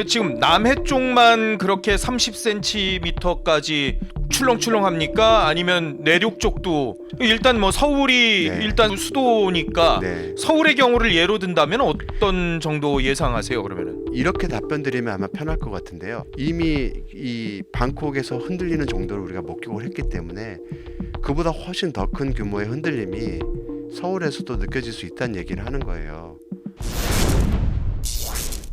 지금 남해 쪽만 그렇게 30cm까지 출렁출렁합니까? 아니면 내륙 쪽도 일단 뭐 서울이 네. 일단 수도니까 네. 서울의 경우를 예로 든다면 어떤 정도 예상하세요? 그러면은 이렇게 답변 드리면 아마 편할 것 같은데요. 이미 이 방콕에서 흔들리는 정도를 우리가 목격을 했기 때문에 그보다 훨씬 더 큰 규모의 흔들림이 서울에서도 느껴질 수 있다는 얘기를 하는 거예요.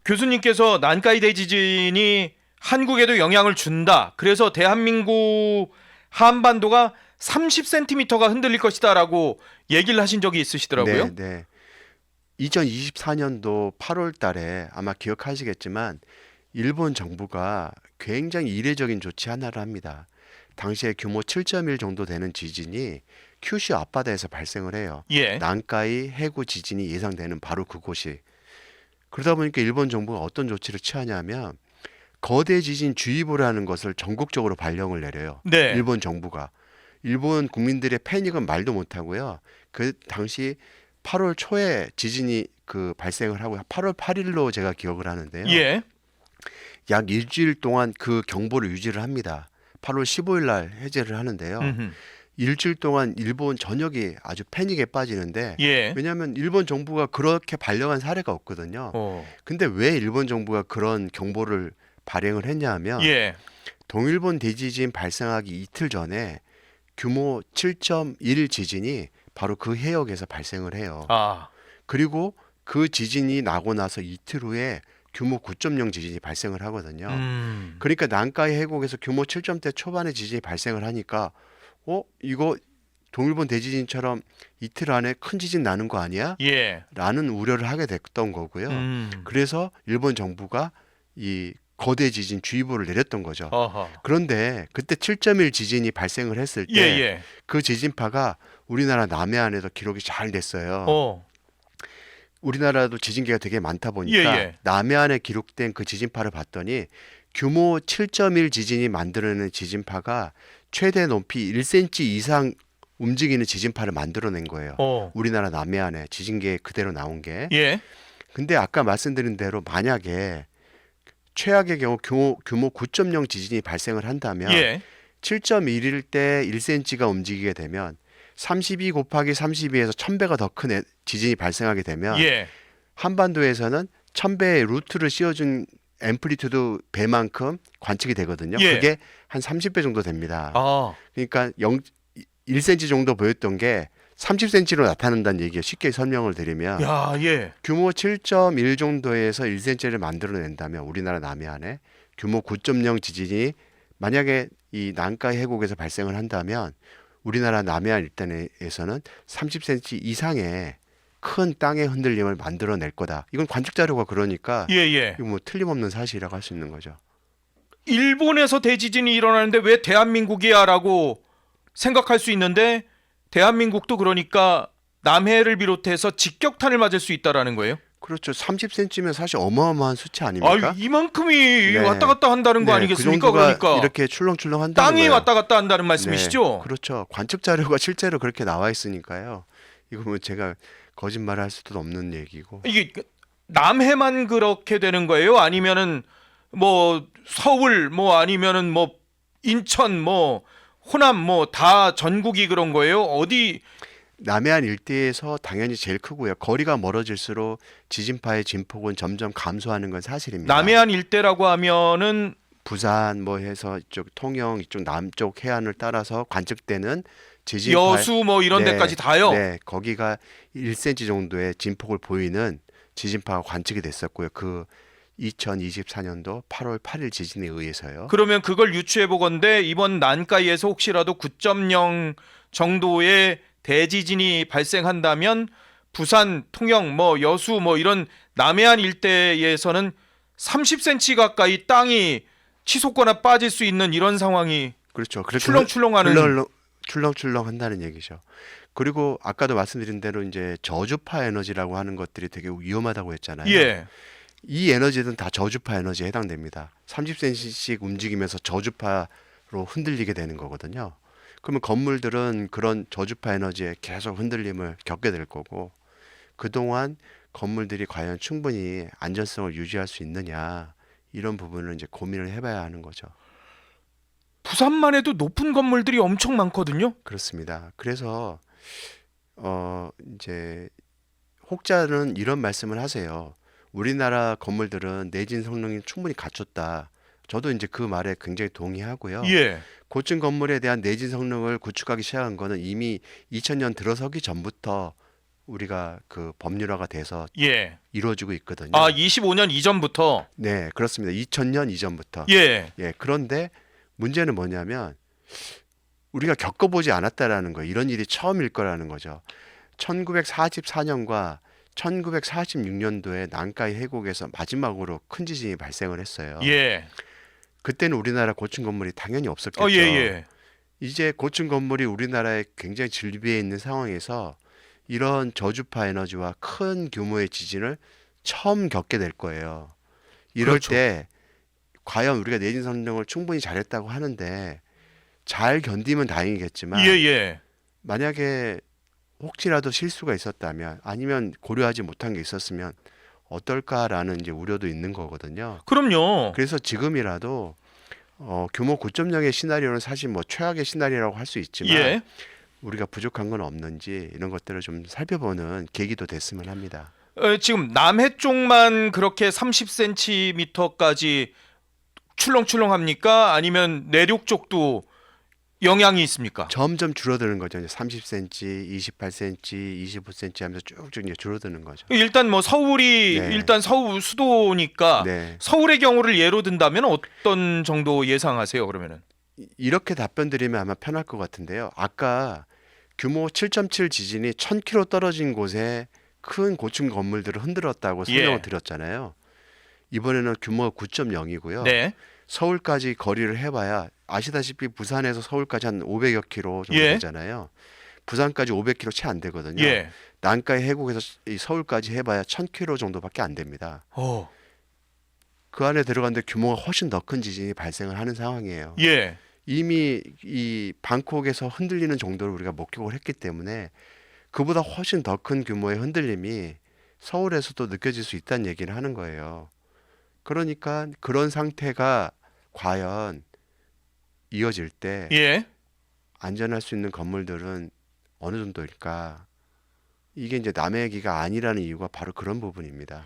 교수님께서 난카이 대지진이 한국에도 영향을 준다. 그래서 대한민국 한반도가 30cm가 흔들릴 것이다라고 얘기를 하신 적이 있으시더라고요. 네. 2024년도 8월 달에 아마 기억하시겠지만 일본 정부가 굉장히 이례적인 조치 하나를 합니다. 당시에 규모 7.1 정도 되는 지진이 큐슈 앞바다에서 발생을 해요. 예. 난카이 해구 지진이 예상되는 바로 그곳이. 그러다 보니까 일본 정부가 어떤 조치를 취하냐면 거대 지진 주의보라는 것을 전국적으로 발령을 내려요. 네. 일본 정부가. 일본 국민들의 패닉은 말도 못하고요. 그 당시 8월 초에 지진이 발생을 하고 8월 8일로 제가 기억을 하는데요. 예. 약 일주일 동안 그 경보를 유지를 합니다. 8월 15일 날 해제를 하는데요. 음흠. 일주일 동안 일본 전역이 아주 패닉에 빠지는데 예. 왜냐하면 일본 정부가 그렇게 발령한 사례가 없거든요. 근데 왜 일본 정부가 그런 경보를 발행을 했냐 하면 예. 동일본 대지진 발생하기 이틀 전에 규모 7.1 지진이 바로 그 해역에서 발생을 해요. 아. 그리고 그 지진이 나고 나서 이틀 후에 규모 9.0 지진이 발생을 하거든요. 그러니까 난카이 해곡에서 규모 7점대 초반의 지진이 발생을 하니까 이거 동일본 대지진처럼 이틀 안에 큰 지진 나는 거 아니야? 예. 라는 우려를 하게 됐던 거고요. 그래서 일본 정부가 이 거대 지진 주의보를 내렸던 거죠. 어허. 그런데 그때 7.1 지진이 발생을 했을 예, 때 예. 그 지진파가 우리나라 남해안에도 기록이 잘 됐어요. 우리나라도 지진계가 되게 많다 보니까 예, 예. 남해안에 기록된 그 지진파를 봤더니 규모 7.1 지진이 만들어내는 지진파가 최대 높이 1cm 이상 움직이는 지진파를 만들어낸 거예요. 우리나라 남해안에 지진계 그대로 나온 게. 예. 근데 아까 말씀드린 대로 만약에 최악의 경우 규모 9.0 지진이 발생을 한다면 예. 7.1일 때 1cm가 움직이게 되면 32 곱하기 32에서 1000배가 더 큰 지진이 발생하게 되면 예. 한반도에서는 1000배의 루트를 씌워준 앰플리튜드 배만큼 관측이 되거든요. 예. 그게 한 30배 정도 됩니다. 아. 그러니까 1cm 정도 보였던 게 30cm로 나타난다는 얘기예요. 쉽게 설명을 드리면 야, 예. 규모 7.1 정도에서 1cm를 만들어낸다면 우리나라 남해안에 규모 9.0 지진이 만약에 이 난카이 해곡에서 발생을 한다면 우리나라 남해안 일단에서는 30cm 이상의 큰 땅의 흔들림을 만들어낼 거다. 이건 관측 자료가 그러니까 예, 예. 이거 뭐 틀림없는 사실이라고 할 수 있는 거죠. 일본에서 대지진이 일어나는데 왜 대한민국이야라고 생각할 수 있는데 대한민국도 그러니까 남해를 비롯해서 직격탄을 맞을 수 있다라는 거예요? 그렇죠. 30cm면 사실 어마어마한 수치 아닙니까? 이만큼이 네. 왔다 갔다 한다는 거 네, 아니겠습니까? 그 정도가 그러니까 이렇게 출렁출렁 한다는 땅이 거예요. 왔다 갔다 한다는 말씀이시죠? 네, 그렇죠. 관측 자료가 실제로 그렇게 나와 있으니까요. 이거 뭐 제가 거짓말을 할 수도 없는 얘기고. 이게 남해만 그렇게 되는 거예요? 아니면은 뭐 서울 뭐 아니면은 뭐 인천 뭐 호남 뭐 다 전국이 그런 거예요? 어디? 남해안 일대에서 당연히 제일 크고요. 거리가 멀어질수록 지진파의 진폭은 점점 감소하는 건 사실입니다. 남해안 일대라고 하면은 부산 뭐 해서 이쪽 통영 이쪽 남쪽 해안을 따라서 관측되는 지진파 여수 뭐 이런 데까지 다요? 네, 거기가 1cm 정도의 진폭을 보이는 지진파가 관측이 됐었고요. 그 2024년도 8월 8일 지진에 의해서요. 그러면 그걸 유추해 보건대 이번 난카이에서 혹시라도 9.0 정도의 대지진이 발생한다면 부산, 통영, 뭐 여수 뭐 이런 남해안 일대에서는 30cm 가까이 땅이 치솟거나 빠질 수 있는 이런 상황이 그렇죠. 그렇게 출렁출렁하는 출렁출렁 한다는 얘기죠. 그리고 아까도 말씀드린 대로 이제 저주파 에너지라고 하는 것들이 되게 위험하다고 했잖아요. 예. 이 에너지는 다 저주파 에너지에 해당됩니다. 30cm씩 움직이면서 저주파로 흔들리게 되는 거거든요. 그러면 건물들은 그런 저주파 에너지에 계속 흔들림을 겪게 될 거고 그동안 건물들이 과연 충분히 안전성을 유지할 수 있느냐 이런 부분을 이제 고민을 해봐야 하는 거죠. 부산만 해도 높은 건물들이 엄청 많거든요. 그렇습니다. 그래서 이제 혹자는 이런 말씀을 하세요. 우리나라 건물들은 내진 성능이 충분히 갖췄다. 저도 이제 그 말에 굉장히 동의하고요. 예. 고층 건물에 대한 내진 성능을 구축하기 시작한 거는 이미 2000년 들어서기 전부터 우리가 그 법률화가 돼서 예. 이루어지고 있거든요. 아, 25년 이전부터. 네, 그렇습니다. 2000년 이전부터. 예. 예, 그런데 문제는 뭐냐면 우리가 겪어보지 않았다라는 거예요. 이런 일이 처음일 거라는 거죠. 1944년과 1946년도에 난카이 해곡에서 마지막으로 큰 지진이 발생을 했어요. 예. 그때는 우리나라 고층 건물이 당연히 없었겠죠. 예, 예. 이제 고층 건물이 우리나라에 굉장히 즐비해 있는 상황에서 이런 저주파 에너지와 큰 규모의 지진을 처음 겪게 될 거예요. 이럴 그렇죠. 때 과연 우리가 내진 성능을 충분히 잘했다고 하는데 잘 견디면 다행이겠지만 예, 예. 만약에 혹시라도 실수가 있었다면 아니면 고려하지 못한 게 있었으면 어떨까라는 이제 우려도 있는 거거든요. 그럼요. 그래서 지금이라도 규모 9.0의 시나리오는 사실 뭐 최악의 시나리오라고 할 수 있지만 예. 우리가 부족한 건 없는지 이런 것들을 좀 살펴보는 계기도 됐으면 합니다. 지금 남해 쪽만 그렇게 30cm까지 출렁출렁합니까? 아니면 내륙 쪽도 영향이 있습니까? 점점 줄어드는 거죠. 이제 30cm, 28cm, 25cm 하면서 쭉쭉 이제 줄어드는 거죠. 일단 뭐 서울이 네. 일단 서울 수도니까 네. 서울의 경우를 예로 든다면 어떤 정도 예상하세요? 그러면은 이렇게 답변 드리면 아마 편할 것 같은데요. 아까 규모 7.7 지진이 1000km 떨어진 곳에 큰 고층 건물들을 흔들었다고 설명을 예. 드렸잖아요. 이번에는 규모가 9.0이고요. 네. 서울까지 거리를 해봐야 아시다시피 부산에서 서울까지 한 500여 킬로 정도 예. 되잖아요. 부산까지 500킬로 채 안 되거든요. 예. 난카이 해곡에서 이 서울까지 해봐야 1000킬로 정도밖에 안 됩니다. 그 안에 들어갔는데 규모가 훨씬 더 큰 지진이 발생을 하는 상황이에요. 예. 이미 이 방콕에서 흔들리는 정도를 우리가 목격을 했기 때문에 그보다 훨씬 더 큰 규모의 흔들림이 서울에서도 느껴질 수 있다는 얘기를 하는 거예요. 그러니까 그런 상태가 과연 이어질 때 예. 안전할 수 있는 건물들은 어느 정도일까? 이게 이제 남의 얘기가 아니라는 이유가 바로 그런 부분입니다.